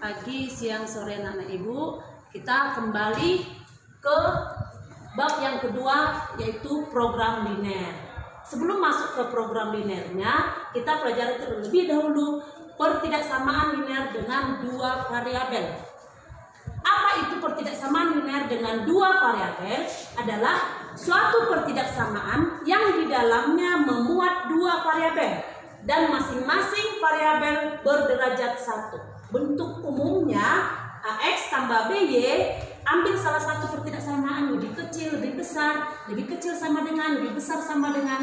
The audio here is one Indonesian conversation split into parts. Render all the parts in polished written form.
pagi, siang, sore anak-anak ibu. Kita kembali ke bab yang kedua, yaitu program linear. Sebelum masuk ke program linearnya, kita pelajari terlebih dahulu pertidaksamaan linear dengan dua variabel. Apa itu pertidaksamaan linear dengan dua variabel? Adalah suatu pertidaksamaan yang di dalamnya memuat dua variabel dan masing-masing variabel berderajat 1. Bentuk umumnya AX tambah BY, ambil salah satu pertidaksamaan lebih kecil, lebih besar, lebih kecil sama dengan, lebih besar sama dengan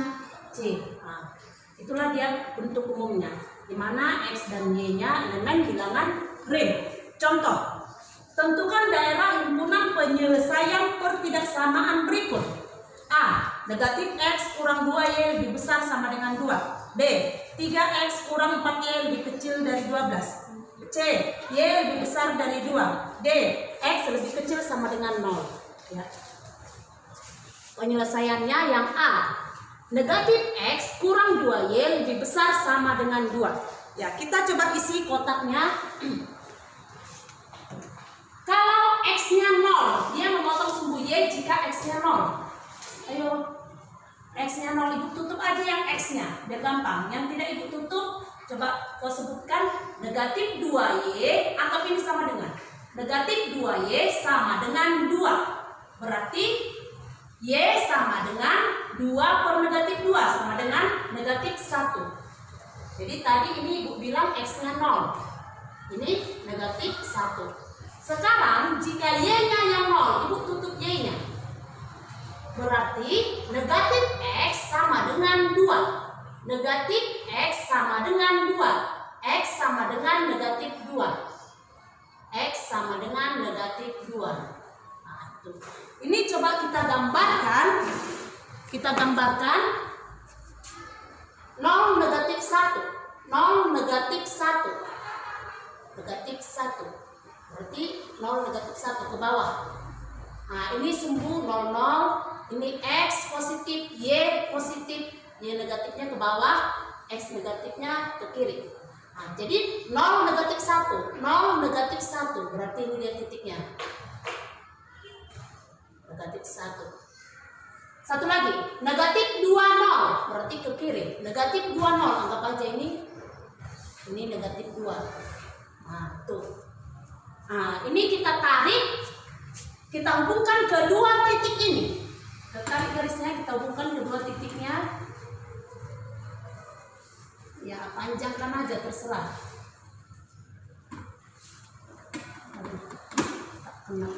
C. Nah, itulah dia bentuk umumnya, di mana X dan Y-nya elemen bilangan rim. Contoh, tentukan daerah himpunan penyelesaian pertidaksamaan berikut. A. Negatif X kurang 2Y lebih besar sama dengan 2. B. 3X kurang 4Y lebih kecil dari 12. C. Y lebih besar dari 2. D. X lebih kecil sama dengan 0. Ya. Penyelesaiannya yang A. Negatif X kurang 2Y lebih besar sama dengan 2. Ya, kita coba isi kotaknya. Kalau X-nya 0, dia memotong sumbu Y jika X-nya 0. Ayo, X-nya 0, ibu tutup aja yang X-nya, biar gampang. Yang tidak ibu tutup, coba kau sebutkan negatif 2Y, atau ini sama dengan negatif 2Y sama dengan 2. Berarti Y sama dengan 2 per negatif 2 sama dengan negatif 1. Jadi tadi ini ibu bilang X-nya 0. Ini negatif 1. Sekarang jika Y-nya yang 0, ibu tutup Y-nya. Berarti negatif X sama dengan 2. Negatif X sama dengan 2. X sama dengan negatif 2. X sama dengan negatif 2. Nah, tuh. Ini coba kita gambarkan. Kita gambarkan 0 negatif 1. 0 negatif 1. Negatif 1. Berarti 0 negatif 1 ke bawah. Nah, ini sumbu 00. Ini X positif, Y positif. Y negatifnya ke bawah, X negatifnya ke kiri. Nah, jadi 0 negatif 1, 0 negatif 1, berarti ini dia titiknya. Negatif 1. Satu lagi, negatif 20, berarti ke kiri. Negatif 20, anggap aja ini negatif 2. Nah, tuh. Nah, ini kita tarik, kita hubungkan kedua titik ini. Kita tarik garisnya, kita hubungkan kedua titiknya. Ya, panjangkan aja, terserah. Aduh, tak kena.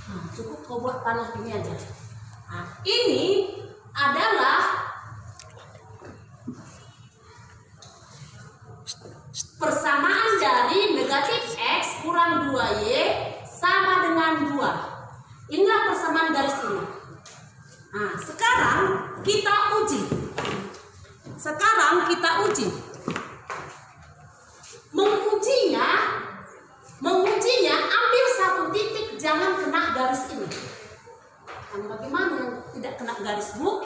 Nah, cukup kau buat panah ini aja. Nah, ini adalah persamaan dari negatif X kurang 2Y sama dengan 2. Inilah persamaan garis ini. Nah, sekarang kita uji. Mengujinya ambil satu titik, jangan kena garis ini. Nah, bagaimana yang tidak kena garis, Bu?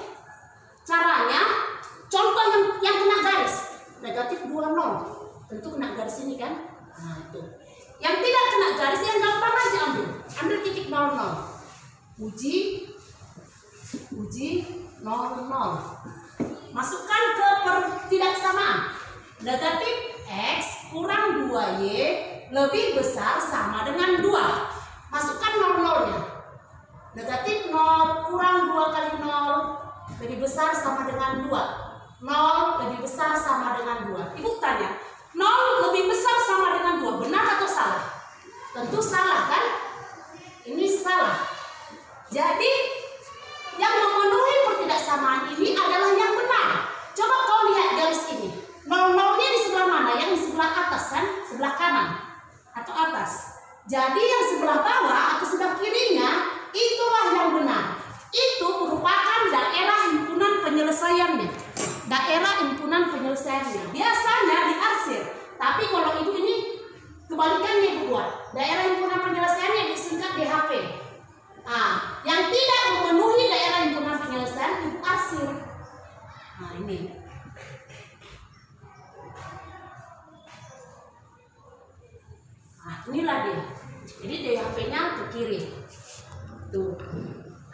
Caranya, contoh yang kena garis. Negatif 20. Tentu kena garis ini kan? Nah, itu. Yang tidak kena garis yang gampang aja ambil titik 00. Uji 00. Masukkan ke pertidaksamaan. Negatif X kurang 2Y lebih besar sama dengan 2. Masukkan 00-nya. Negatif 0 kurang 2 kali 0 lebih besar sama dengan 2. 0 lebih besar sama dengan 2. Ibu tanya, 0 lebih besar sama dengan 2, benar atau salah? Tentu salah kan? Ini salah. Jadi yang memenuhi pertidaksamaan ini adalah yang benar. Coba kau lihat garis ini. 00-nya di sebelah mana? Yang di sebelah atas kan? Sebelah kanan atau atas. Jadi yang sebelah bawah atau sebelah kirinya itulah yang benar. Itu merupakan daerah himpunan penyelesaiannya. Daerah himpunan penyelesaiannya. Biasanya diarsir. Tapi kalau ibu ini kebalikannya ibu buat. Daerah himpunan penyelesaiannya disingkat DHP. Nah, yang tidak memenuhi daerah himpunan penyelesaian ibu arsir. Nah ini. Nah inilah dia. Jadi DHP-nya ke kiri. Tuh.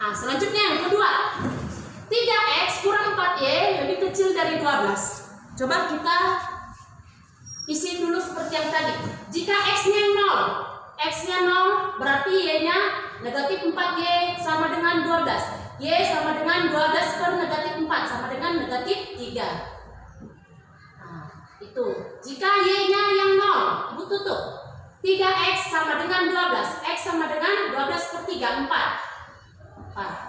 Nah selanjutnya yang kedua. 3X kurang 4Y lebih kecil dari 12. Coba kita isi dulu seperti yang tadi. Jika X-nya 0, X-nya 0 berarti Y-nya negatif 4Y sama dengan 12. Y sama dengan 12 per negatif 4 sama dengan negatif 3. Nah, itu. Jika Y-nya yang 0, Ibu tutup. 3X sama dengan 12. X sama dengan 12 per 3, 4. 4.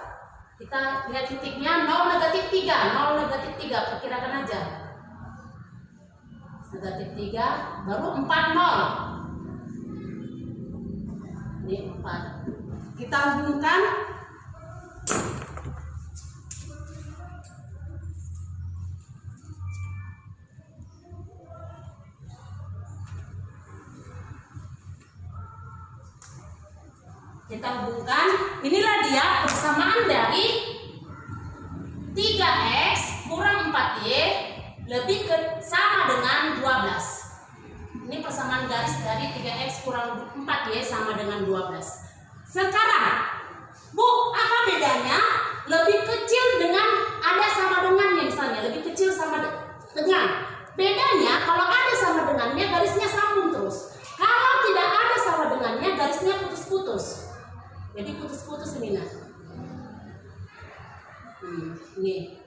Kita lihat titiknya 0 negatif 3, 0 negatif 3, perkirakan aja. Negatif 3, baru 4, 0. Ini 4. Kita hubungkan. Inilah dia persamaan dari 3X kurang 4Y lebih sama dengan 12. Ini persamaan garis dari 3X kurang 4Y sama dengan 12. Sekarang, Bu, apa bedanya lebih kecil dengan ada sama dengannya misalnya, lebih kecil sama dengan. Bedanya kalau ada sama dengannya garisnya sambung terus. Kalau tidak ada sama dengannya garisnya putus-putus. Jadi putus-putus ini nah. Nih.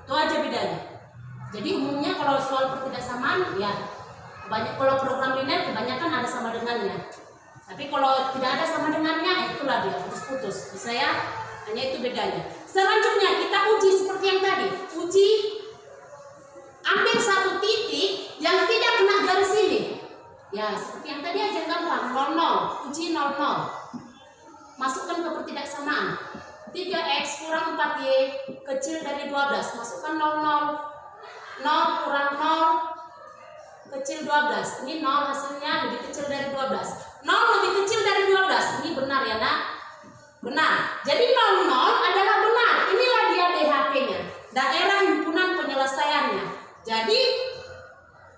Itu aja bedanya. Jadi umumnya kalau soal ketidaksamaan ya banyak, kalau program linear kebanyakan ada sama dengannya. Tapi kalau tidak ada sama dengannya itulah dia putus-putus. Bisa ya? Hanya itu bedanya. Selanjutnya kita uji seperti yang tadi. Uji ambil satu titik yang tidak kena garis ini. Ya, seperti yang tadi aja gampang, 00, uji 00. Masukkan ke pertidaksamaan. 3X kurang 4Y kecil dari 12. Masukkan 00. 0 kurang 0 kecil 12. Ini 0 hasilnya lebih kecil dari 12. 0 lebih kecil dari 12. Ini benar ya, Nak? Benar. Jadi 00 adalah benar. Inilah dia DHP-nya. Daerah himpunan penyelesaiannya. Jadi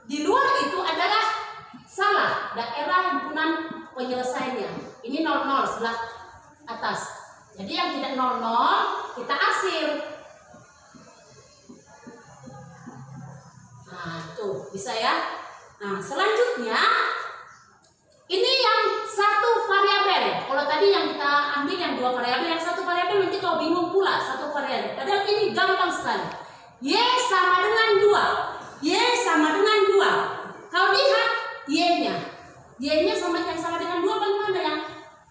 di luar itu adalah salah, daerah himpunan penyelesaiannya. Ini 00 sebelah atas. Jadi yang tidak 00 kita arsir. Nah, tuh bisa ya. Nah, selanjutnya ini yang satu variabel. Kalau tadi yang kita ambil yang dua variabel, yang satu variabel nanti kau bingung pula satu variabel. Padahal ini gampang sekali. Y sama dengan 2. Y sama dengan 2. Kau lihat Y-nya. Y-nya sama dengan 2 bagaimana yang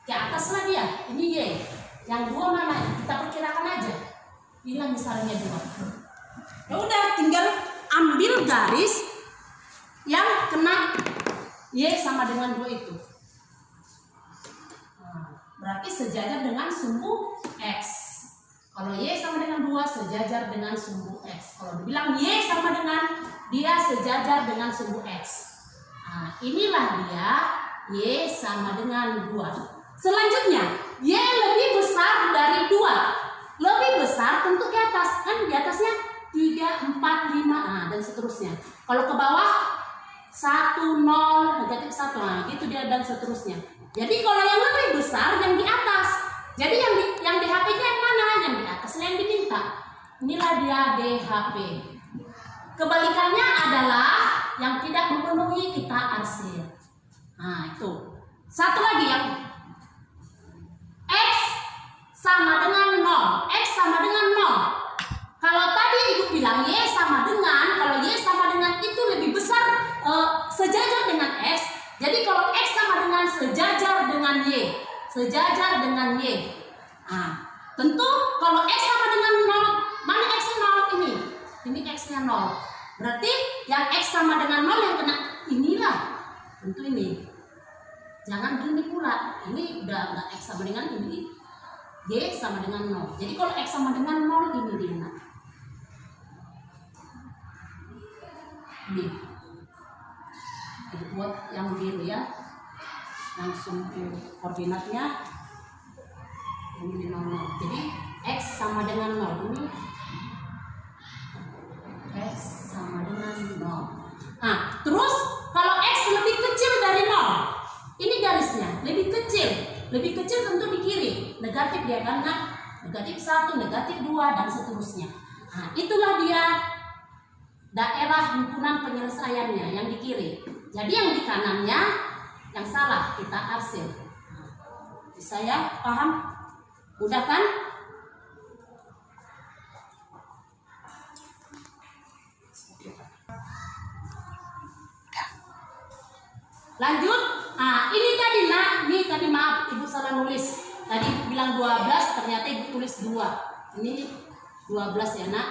ke atas lah dia. Ini Y. Yang 2 mana? Kita perkirakan aja. Inilah misalnya 2. Ya udah tinggal ambil garis yang kena Y sama dengan 2 itu. Nah, berarti sejajar dengan sumbu X. Kalau Y sama dengan 2 sejajar dengan sumbu X. Kalau dibilang Y sama dengan, dia sejajar dengan sumbu X. Nah, inilah dia Y sama dengan 2. Selanjutnya, Y lebih besar dari 2. Lebih besar tentu ke atas. Kan di atasnya 3, 4, 5, nah, dan seterusnya. Kalau ke bawah 1, 0, negatif 1, nah, gitu dia dan seterusnya. Jadi kalau yang lebih besar yang di atas. Jadi yang DHP-nya yang mana? Yang di atas yang diminta. Inilah dia DHP. Kebalikannya adalah yang tidak memenuhi kita arsir. Nah, itu. Satu lagi yang X sama dengan 0. X sama dengan 0. Kalau tadi Ibu bilang Y sama dengan, kalau Y sama dengan itu lebih besar sejajar dengan X. Jadi kalau X sama dengan sejajar dengan Y. Sejajar dengan Y. Nah, tentu kalau X sama dengan 0, mana X-nya 0 ini? Ini X-nya 0. Berarti yang X sama dengan 0 yang kena inilah. Tentu ini. Jangan gini pula. Ini udah nggak X sama dengan ini. Y sama dengan 0. Jadi kalau X sama dengan 0 ini dia. Ini. Jadi buat yang biru ya. Langsung koordinatnya ini 0. Jadi X sama dengan 0. ini X sama dengan 0. Nah, terus kalau X lebih kecil dari 0, ini garisnya lebih kecil tentu di kiri, negatif dia kan, negatif 1, negatif 2, dan seterusnya. Nah, itulah dia daerah himpunan penyelesaiannya yang di kiri. Jadi yang di kanannya yang salah kita arsir. Bisa ya, paham? Mudah kan? Lanjut. Nah, ini tadi maaf Ibu salah nulis. Tadi bilang 12, ternyata Ibu tulis 2. Ini 12 ya, Nak.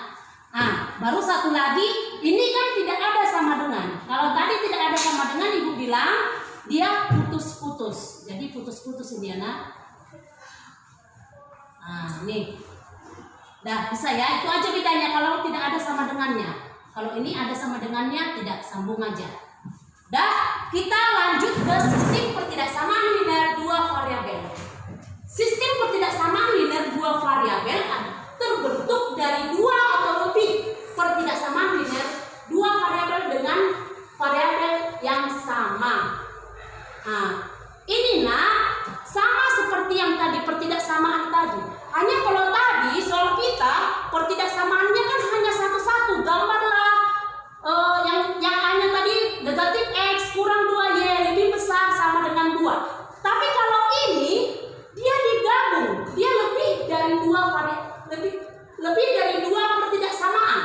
Nah, baru satu lagi, ini kan tidak ada sama dengan. Kalau tadi tidak ada sama dengan, Ibu bilang dia putus-putus. Jadi putus-putus ini ya, Nak. Nah, ini. Dah, bisa ya. Itu aja bedanya kalau tidak ada sama dengannya. Kalau ini ada sama dengannya, tidak, sambung aja. Dah, kita lanjut ke sistem pertidaksamaan linear 2 variabel. Sistem pertidaksamaan linear 2 variabel terbentuk dari 2 atau lebih pertidaksamaan linear 2 variabel dengan variabel yang sama. Nah, ini sama seperti yang tadi pertidaksamaan tadi. Hanya kalau tadi soal kita pertidaksamaannya kan hanya satu-satu, gambarlah yang hanya tadi negatif X kurang 2Y lebih besar sama dengan 2. Tapi kalau ini dia digabung, dia lebih dari 2 pertidaksamaan.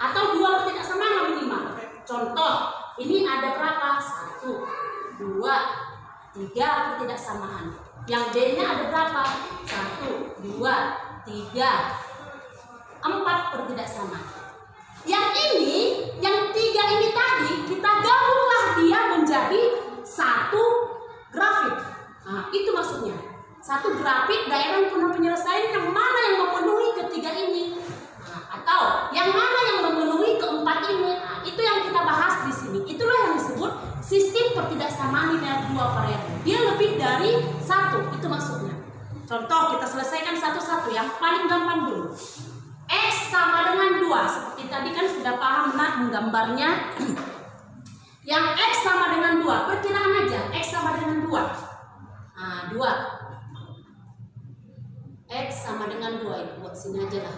Atau 2 pertidaksamaan minimal. Contoh, ini ada berapa? 1, 2, 3 pertidaksamaan. Yang D-nya ada berapa? 1, 2, 3, 4 pertidaksamaan. Yang ini, yang 3 ini tadi, kita gabunglah dia menjadi satu grafik. Nah, itu maksudnya. Satu grafik daerah himpunan penyelesaian yang mana yang memenuhi ketiga ini. Nah, atau yang mana yang memenuhi keempat ini. Nah, itu yang kita bahas di sini. Itulah yang disebut sistem pertidaksamaan linear 2 variabel. Dia lebih dari 1, itu maksudnya. Contoh, kita selesaikan satu-satu. Yang paling gampang dulu. X sama dengan 2. Seperti tadi kan sudah paham menggambarnya. Yang X sama dengan 2. Perkiraan aja. X sama dengan 2. Nah, 2. X sama dengan 2. Buat sini aja lah.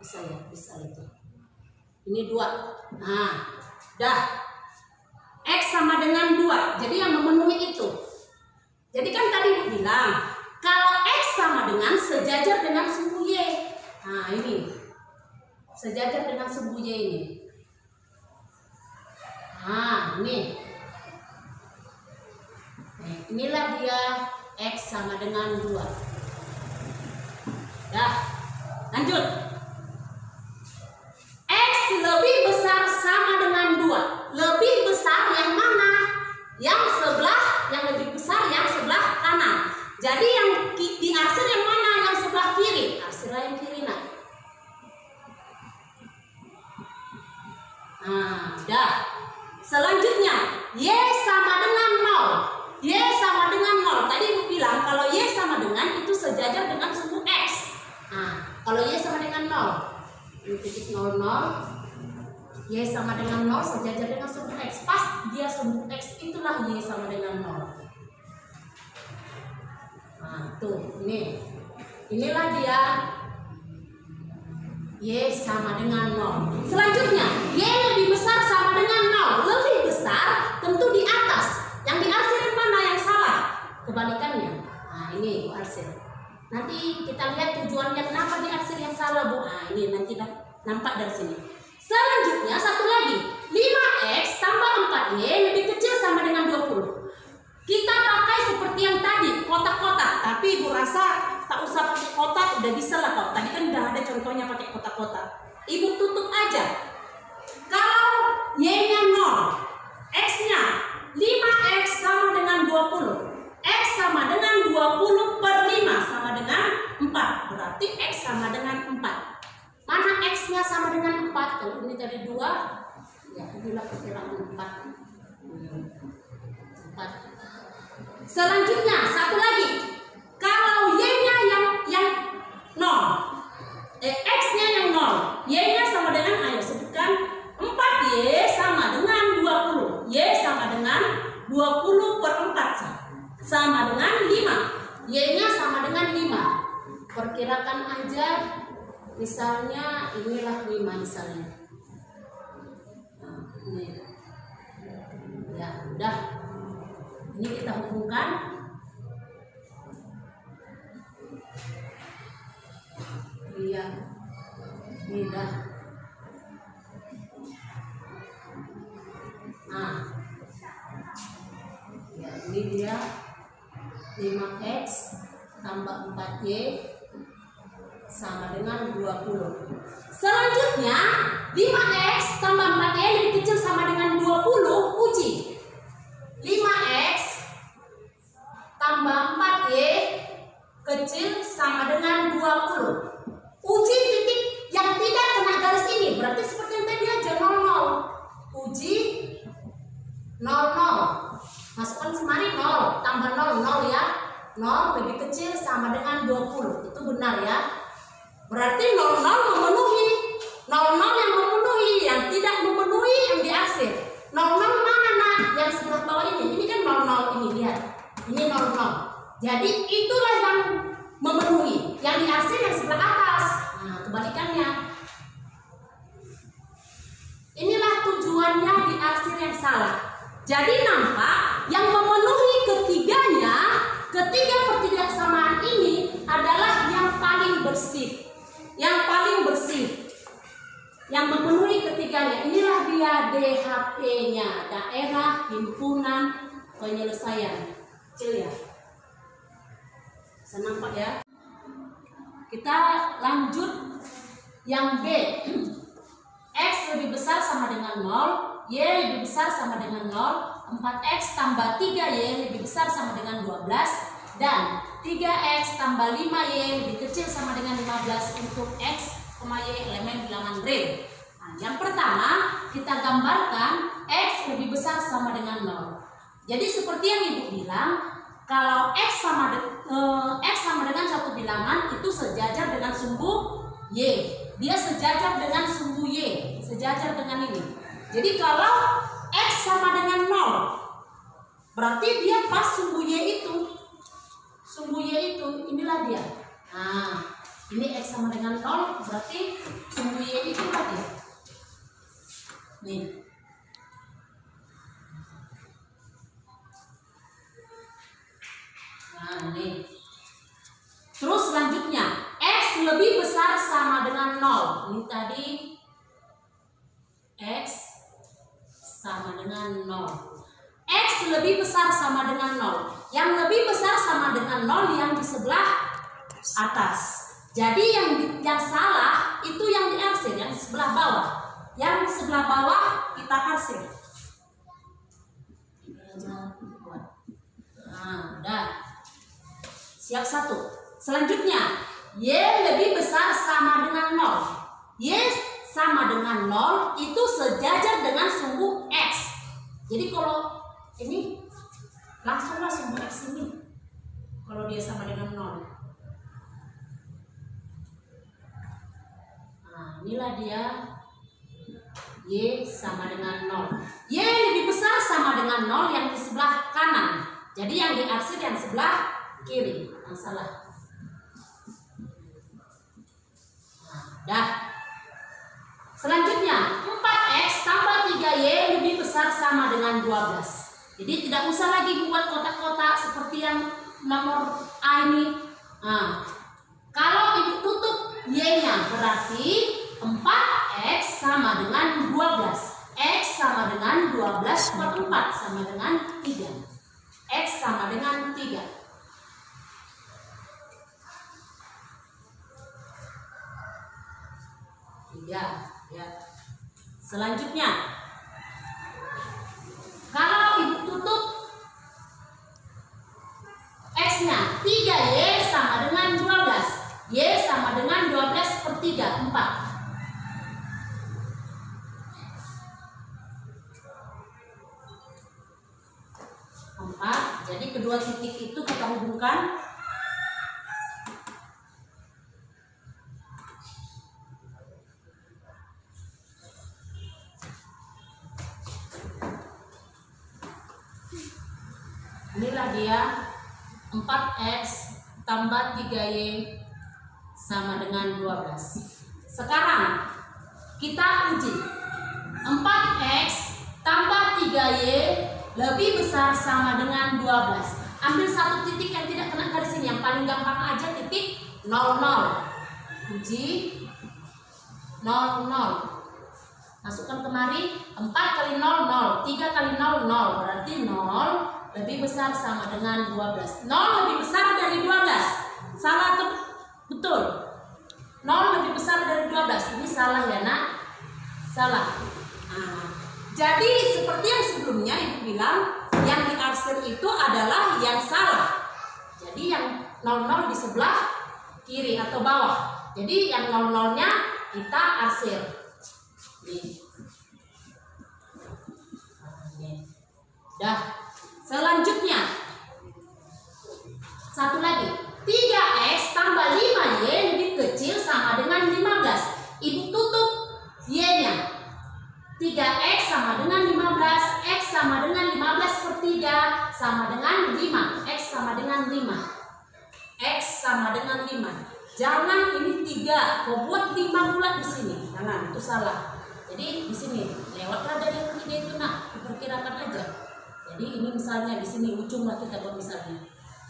Bisa ya? Bisa itu. Ini 2. Nah, dah. X sama dengan 2. Jadi yang memenuhi itu. Jadi kan tadi Ibu bilang, kalau X sama dengan sejajar dengan sumbu Y. Nah, ini. Sejajar dengan sumbu Y ini. Nah, ini. Inilah dia X sama dengan 2. Dah. Lanjut. X lebih besar sama dengan 2. Lebih besar yang mana? Yang sebelah, yang lebih besar yang sebelah kanan. Jadi yang diarsir yang mana? Yang sebelah kiri. Arsirlah yang kiri, Nak. Nah, dah. Selanjutnya, Y sama dengan 0. Y sama dengan 0. Tadi Ibu bilang kalau Y sama dengan itu sejajar dengan sumbu X. Nah, kalau Y sama dengan 0. Ini titik 0, 0. Y sama dengan 0 sejajar dengan sumbu X. Pas dia sumbu X, itulah Y sama dengan 0. Nah, tuh, ini. Inilah dia Y sama dengan 0. Selanjutnya, Y lebih besar sama dengan 0. Lebih besar tentu di atas. Yang diarsir mana yang salah? Kebalikannya. Nah, ini arsir. Nanti kita lihat tujuannya kenapa diarsir yang salah, Bu. Nah, ini nanti nampak dari sini. Selanjutnya, satu lagi. 5X tambah 4Y lebih kecil sama dengan 20. Kita pakai seperti yang tadi, kotak-kotak. Tapi Ibu rasa tak usah pakai kotak, udah bisa lah kok. Tadi kan udah ada contohnya pakai kotak-kotak. Ibu tutup aja. Kalau Y-nya 0, X-nya 5X sama dengan 20. X sama dengan 20 per 5 sama dengan 4. Berarti X sama dengan 4. Mana X-nya sama dengan 4? Kalau ini tadi 2, ya inilah perkiraan 4. Selanjutnya, satu lagi. Kalau Y sama dengan 5. Y-nya sama dengan 5. Perkirakan aja, misalnya inilah 5 misalnya. Nah, ini. Ya, udah. Ini kita hubungkan. Iya. Ini dah. Nah. Ya, ini dia 5x tambah 4y sama dengan 20. Selanjutnya 5x tambah 4y lebih kecil sama dengan 20. Uji 5x tambah 4y kecil sama dengan 20. Uji titik yang tidak kena garis ini, berarti seperti yang tadi aja 00. Uji 00. Masukkan semari 0, tambah 0, 0 ya. 0 lebih kecil sama dengan 20. Itu benar ya. Berarti 00 memenuhi. 00 yang memenuhi, yang tidak memenuhi yang diarsir. 00 mana nak? Yang sebelah bawah ini. Ini kan 00 ini, lihat. Ini 00. Jadi itulah yang memenuhi. Yang diarsir yang sebelah atas. Nah, kebalikannya. Inilah tujuannya diarsir yang salah. Jadi nampak yang memenuhi ketiganya, ketiga pertidaksamaan ini adalah yang paling bersih. Yang paling bersih. Yang memenuhi ketiganya. Inilah dia DHP-nya, Daerah Himpunan Penyelesaian. Kecil ya. Bisa nampak ya. Kita lanjut yang B. X lebih besar sama dengan 0. Y lebih besar sama dengan 0, 4x tambah 3y lebih besar sama dengan 12, dan 3x tambah 5y lebih kecil sama dengan 15 untuk x, y elemen bilangan real. Nah, yang pertama kita gambarkan x lebih besar sama dengan 0. Jadi seperti yang ibu bilang, kalau x sama dengan satu bilangan itu sejajar dengan sumbu y. Dia sejajar dengan sumbu y, sejajar dengan ini. Jadi kalau x sama dengan 0, berarti dia pas sumbu y itu. Sumbu y itu, inilah dia. Nah, ini x sama dengan 0, berarti sumbu y itu tadi. Nih. Nah, ini. Terus selanjutnya, x lebih besar sama dengan 0. Ini tadi x sama dengan 0. X lebih besar sama dengan 0. Yang lebih besar sama dengan 0 yang di sebelah atas. Jadi yang salah itu yang diarsir, yang di sebelah bawah. Yang di sebelah bawah kita arsir. Nah, udah. Siap satu. Selanjutnya, y lebih besar sama dengan 0. Y sama dengan 0 itu sejajar dengan sumbu x. Jadi kalau ini langsunglah sumbu x ini. Kalau dia sama dengan 0. Nah, inilah dia. Y sama dengan 0. Y lebih besar sama dengan 0 yang di sebelah kanan. Jadi yang diarsir yang sebelah kiri. Yang salah. Nah, dah. Selanjutnya, 4x tambah 3y lebih besar sama dengan 12. Jadi tidak usah lagi buat kotak-kotak seperti yang nomor A ini. Nah, kalau ibu tutup y-nya berarti 4x sama dengan 12. X sama dengan 12 per 4 sama dengan 3. X sama dengan 3. Ya. Selanjutnya, kalau ibu tutup x-nya 3y sama dengan 12. Y sama dengan 12 per 3, 4. 4. Jadi kedua titik itu kita hubungkan. Inilah dia 4x tambah 3y sama dengan 12. Sekarang kita uji. 4x tambah 3y lebih besar sama dengan 12. Ambil satu titik yang tidak kena garis ini, yang paling gampang aja, titik 00. Uji 00. Masukkan kemari, 4 kali 0, 0, 3 kali 0, 0, berarti 0 lebih besar sama dengan 12. 0 lebih besar dari 12. Salah atau betul? 0 lebih besar dari 12. Ini salah ya nak? Salah. Nah, jadi seperti yang sebelumnya Ibu bilang, yang diarsir itu adalah yang salah. Jadi yang 00 di sebelah kiri atau bawah. Jadi yang 00-nya kita arsir. Nih. Dah. Selanjutnya, satu lagi, 3x tambah 5y lebih kecil sama dengan 15. Ibu tutup y-nya. 3x sama dengan 15, x sama dengan 15 per 3 sama dengan 5, x sama dengan 5, x sama dengan 5. Jangan ini 3, kau buat 5 pula di sini, jangan, itu salah. Jadi di sini lewatlah dari yang 3 itu nak, diperkirakan aja. Jadi ini misalnya di sini ujung lah kita buat misalnya.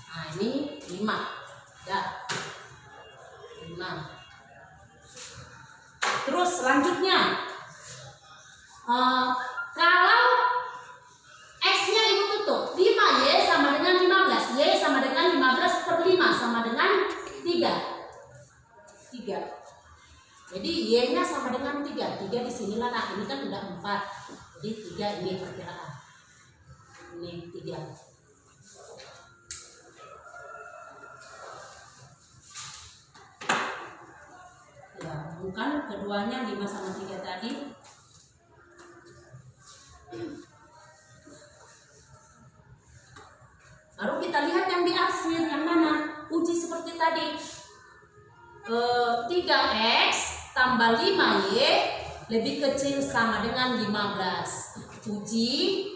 Nah ini 5, dah 5. Terus selanjutnya. Kalau x-nya Ibu tutup, 5y sama dengan 15, y sama dengan 15 per 5 sama dengan 3. Jadi y-nya sama dengan 3. 3 di sinilah nak, ini kan udah 4. Jadi 3 ini perkiraan. Ini 3. Ya, bukan keduanya 5 sama 3 tadi. Baru kita lihat yang diarsir, yang mana? Uji seperti tadi. 3x tambah 5y lebih kecil sama dengan 15. Uji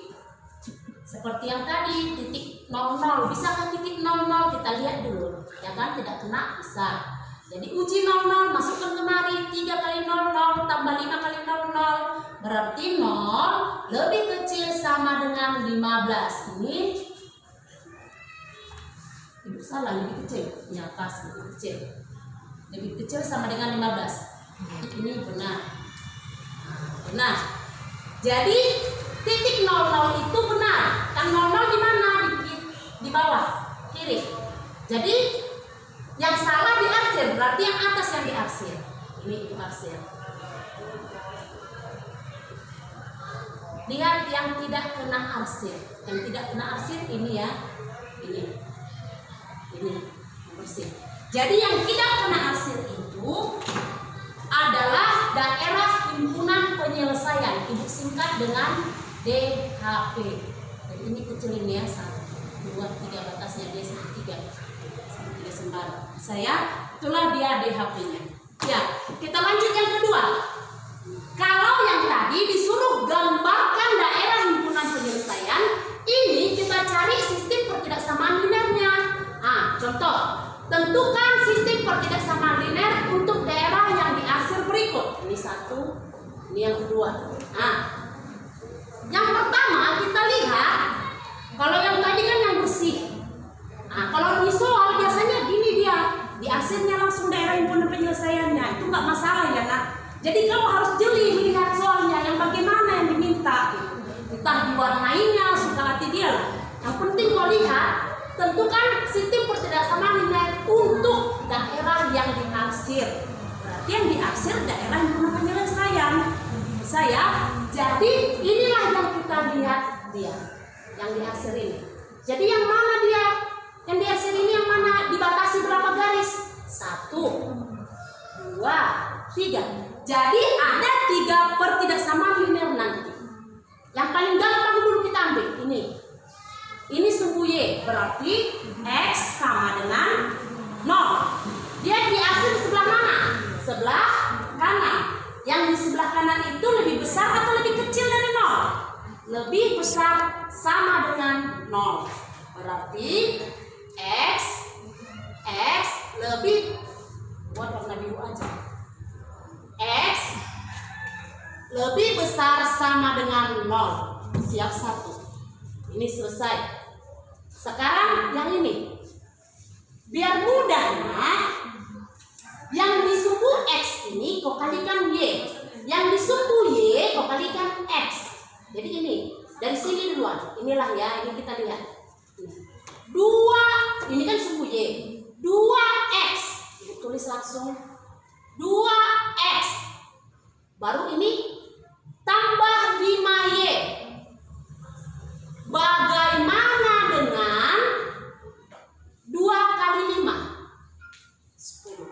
seperti yang tadi, titik 00. Bisakah titik 00? Kita lihat dulu. Ya kan, tidak kena, bisa. Jadi uji 00, masukkan kemari, 3 kali 00 tambah 5 kali 00 berarti 0 lebih kecil sama dengan 15. Ini Ibu salah, lebih kecil. Ini atas, lebih kecil. Lebih kecil sama dengan 15. Ini benar. Benar. Jadi titik 00 itu benar. Kan 00 di mana? Di bawah kiri. Jadi yang salah diarsir, berarti yang atas yang diarsir. Ini itu arsir. Lihat yang tidak kena arsir. Yang tidak kena arsir ini ya. Ini arsir. Jadi yang tidak kena arsir itu adalah daerah himpunan penyelesaian. Ibu singkat dengan DHP. Jadi ini kecil ini ya, 1, 2, 3 batasnya D sampai 3. Saya itulah dia DHP-nya. Ya, kita lanjut yang kedua. Kalau yang tadi disuruh gambarkan daerah himpunan penyelesaian, ini kita cari sistem pertidaksamaan linearnya. Contoh, tentukan sistem pertidaksamaan linear untuk daerah yang diarsir berikut. Ini satu, ini yang kedua. Yang pertama kita lihat, kalau yang tadi kan yang bersih. Kalau di soal biasanya gini dia, diarsirnya langsung daerah himpunan penyelesaiannya, itu nggak masalah ya nak. Jadi kamu harus jeli melihat soalnya, yang bagaimana yang diminta, entah diwarnainya, suka hati dia. Yang penting kau lihat, tentukan sistem pertidaksamaan linear untuk daerah yang diarsir. Berarti yang diarsir daerah himpunan penyelesaian. Saya, jadi inilah yang kita lihat dia, yang diarsir ini. Jadi yang mana dia? Yang diarsir ini yang mana? Dibatasi berapa garis? 1, 2, 3. Jadi ada 3 pertidaksamaan linear nanti. Yang paling gampang dulu kita ambil ini. Ini sumbu Y, berarti X sama dengan 0. Dia diarsir di sebelah mana? Sebelah kanan. Yang di sebelah kanan itu lebih besar atau lebih kecil dari 0? Lebih besar, sama dengan 0. Berarti lebih, buat warna biru aja, X lebih besar sama dengan 0. Siap 1. Ini selesai. Sekarang yang ini, biar mudahnya, yang di sumbu X ini kau kalikan Y, yang di sumbu Y kau kalikan X. Jadi ini, dari sini duluan. Inilah ya, ini kita lihat. 2, ini kan sumbu Y. 2X. Tulis langsung 2X. Baru ini tambah 5Y. Bagaimana dengan 2 kali 5? 10.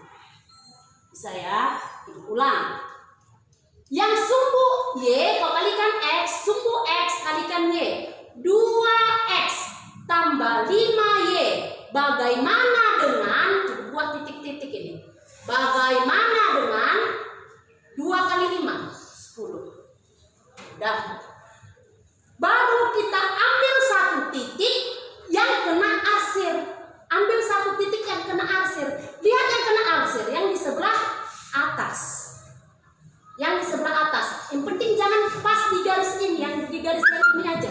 Bisa ya? Ulang. Yang sumbu Y kau kalikan X, sumbu X kalikan Y. 2X tambah 5Y. Bagaimana dengan, buat titik-titik ini, bagaimana dengan 2 kali 5? 10. Udah. Baru kita ambil satu titik yang kena arsir. Ambil satu titik yang kena arsir. Lihat yang kena arsir, yang di sebelah atas. Yang di sebelah atas. Yang penting jangan pas di garis ini, yang di garis ini aja.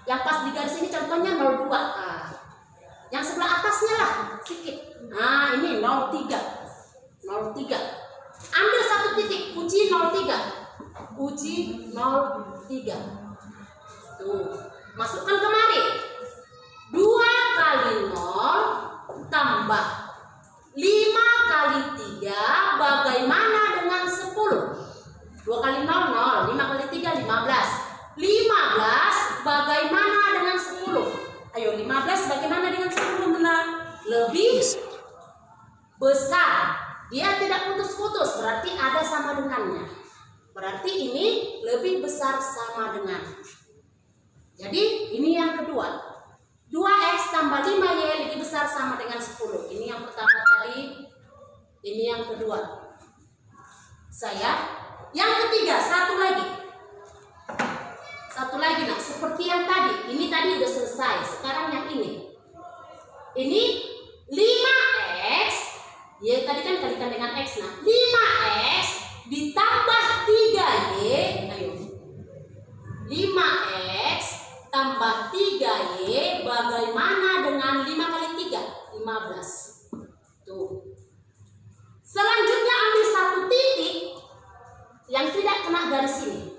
Yang pas di garis ini contohnya 02. Nah, yang sebelah atasnya lah sedikit. Nah, ini 03. 03. Ambil satu titik, uji 03. Uji 03. Tuh, masukkan kemari. 2 kali 0 tambah 5 kali 3 bagaimana dengan 10? 2 kali 0, 0. 5 kali 3, 15. 15 bagaimana dengan 10? Ayo, 15 bagaimana dengan 10 benar? Lebih besar. Dia tidak putus-putus, berarti ada sama dengannya. Berarti ini lebih besar sama dengan. Jadi ini yang kedua. 2X tambah 5Y lebih besar sama dengan 10. Ini yang pertama tadi. Ini yang kedua. Yang ketiga, satu lagi. Satu lagi, nah, seperti yang tadi. Ini tadi udah selesai. Sekarang yang ini. Ini 5X. Y tadi kan kalikan dengan X. Nah, 5X ditambah 3Y. Ayo. 5X tambah 3Y. Bagaimana dengan 5 kali 3? 15. Tuh. Selanjutnya ambil satu titik yang tidak kena garis ini.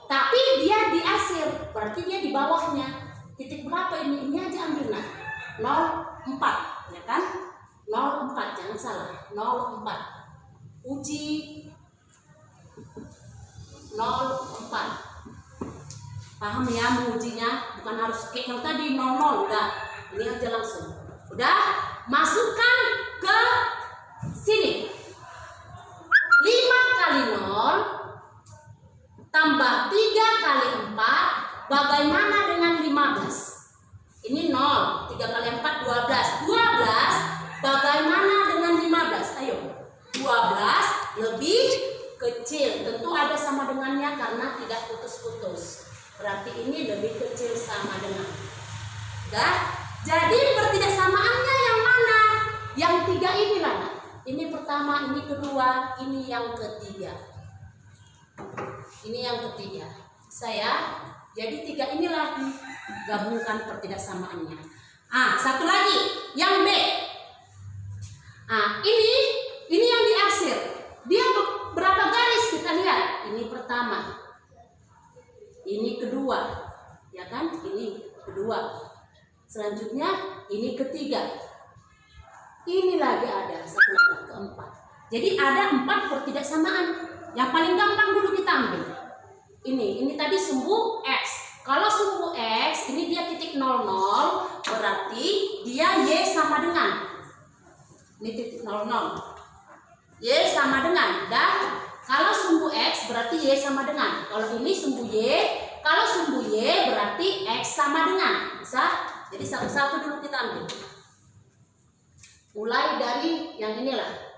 Tapi dia di arsir, berarti dia di bawahnya. Titik berapa ini? Ini aja ambil, nah. 04, ya kan? 04, jangan salah. 04. Uji 04. Paham ya mengujinya? Bukan harus kayak yang tadi 00, enggak. Ini aja langsung. Udah, masukkan ke sini. 5 kali 0 tambah 3 kali 4 bagaimana dengan 15? Ini 0, 3 kali 4 12. 12 bagaimana dengan 15? Ayo. 12 lebih kecil. Tentu ada sama dengannya karena tidak putus-putus. Berarti ini lebih kecil sama dengan. Udah? Jadi pertidaksamaannya yang mana? Yang tiga ini lah. Ini pertama, ini kedua, ini yang ketiga. Ini yang ketiga. Jadi tiga inilah gabungkan pertidaksamaannya. Satu lagi, yang B. Ini yang diarsir. Dia berapa garis kita lihat? Ini pertama. Ini kedua. Ya kan? Ini kedua. Selanjutnya ini ketiga. Ini lagi ada satu lagi keempat. Jadi ada 4 pertidaksamaan. Yang paling gampang dulu kita ambil. Ini tadi sumbu X. Kalau sumbu X ini dia titik 00, berarti dia Y sama dengan. Ini titik 00. Y sama dengan. Dan kalau sumbu X berarti Y sama dengan. Kalau ini sumbu Y, kalau sumbu Y berarti X sama dengan. Bisa? Jadi satu-satu dulu kita ambil. Mulai dari yang inilah.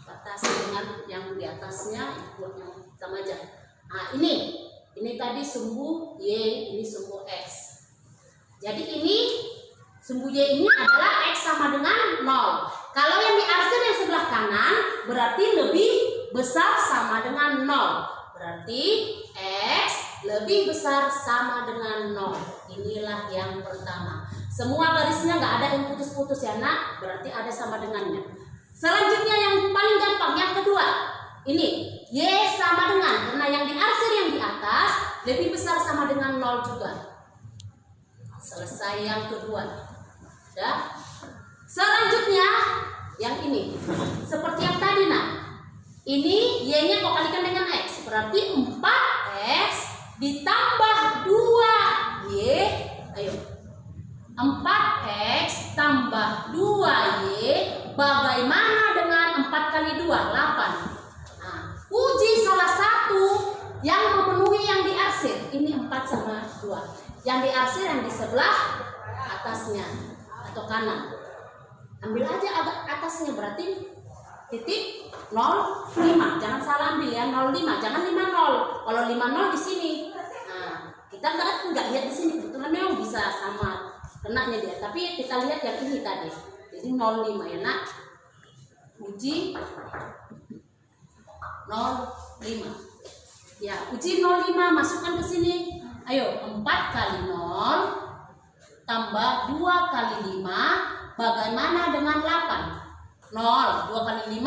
Batasi dengan yang di atasnya, buat yang hitam aja. Ini tadi sumbu Y, ini sumbu X. Jadi ini Sumbu Y ini adalah X sama dengan 0. Kalau yang diarsir yang sebelah kanan berarti lebih besar sama dengan 0. Berarti X lebih besar sama dengan 0. Inilah yang pertama. Semua garisnya nggak ada yang putus-putus ya nak, berarti ada sama dengannya. Selanjutnya yang paling gampang, yang kedua. Ini Y sama dengan, karena yang diarsir yang di atas lebih besar sama dengan 0 juga. Selesai yang kedua. Ya. Selanjutnya yang ini seperti yang tadi nak, ini Y-nya kok kalikan dengan X, berarti 4X ditambah 2Y. Ayo, 4X tambah 2Y. Bagaimana dengan 4 kali 2? 8. Nah, uji salah satu yang memenuhi yang diarsir. Ini 4 sama 2. Yang diarsir yang di sebelah atasnya atau kanan. Ambil aja agak atasnya, berarti titik 05. Jangan salah ambil ya, 05. Jangan 50. Kalau 50 di sini. Nah, kita enggak lihat di sini. Kebetulan memang bisa sama kenanya dia. Tapi kita lihat yang ini tadi. Jadi 05 ya nak. Uji 05. Ya, uji 05 masukkan ke sini. Ayo, 4 kali 0 tambah 2 kali 5, bagaimana dengan 8? 0, 2 kali 5,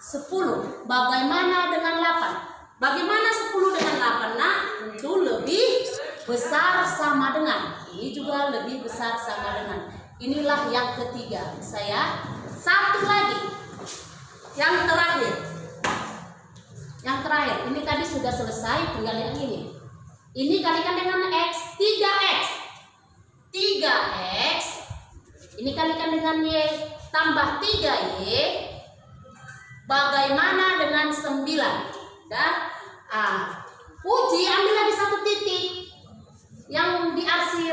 10. Bagaimana dengan 8? Bagaimana 10 dengan 8? Nah, tentu lebih besar sama dengan. Ini juga lebih besar sama dengan. Inilah yang ketiga. Saya satu lagi. Yang terakhir. Yang terakhir, ini tadi sudah selesai, tinggal yang ini. Ini kalikan dengan X, 3X. 3X ini kalikan dengan Y tambah 3Y. Bagaimana dengan 9? Dah. Uji ambil lagi satu titik yang diarsir.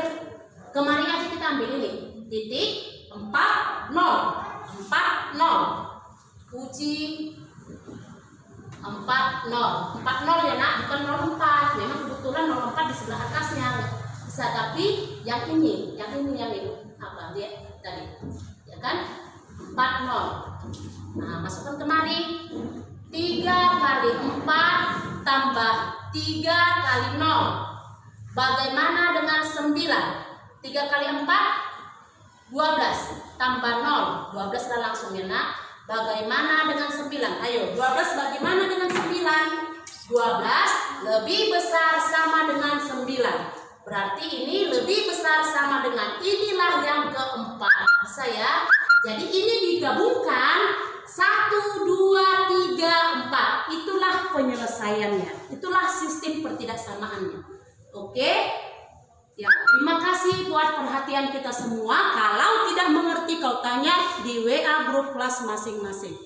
Kemari aja kita ambil ini. Titik 40. 40. Uji 40. 40 ya nak, bukan 04. Memang kebetulan 04 di sebelah atasnya. Bisa, tapi yang ini apa dia tadi ya kan 40. Nah, masukkan kemari 3 kali 4 tambah 3 kali 0. Bagaimana dengan 9? 3 kali 4 12 tambah 0, 12 lah langsung ya nak. Bagaimana dengan 9? Ayo, 12 bagaimana dengan 9? 12 lebih besar sama dengan 9. Berarti ini lebih besar sama dengan, inilah yang keempat. Bisa ya? Jadi ini digabungkan 1, 2, 3, 4. Itulah penyelesaiannya. Itulah sistem pertidaksamaannya. Oke? Ya, terima kasih buat perhatian kita semua. Kalau tidak mengerti kau tanya di WA grup kelas masing-masing.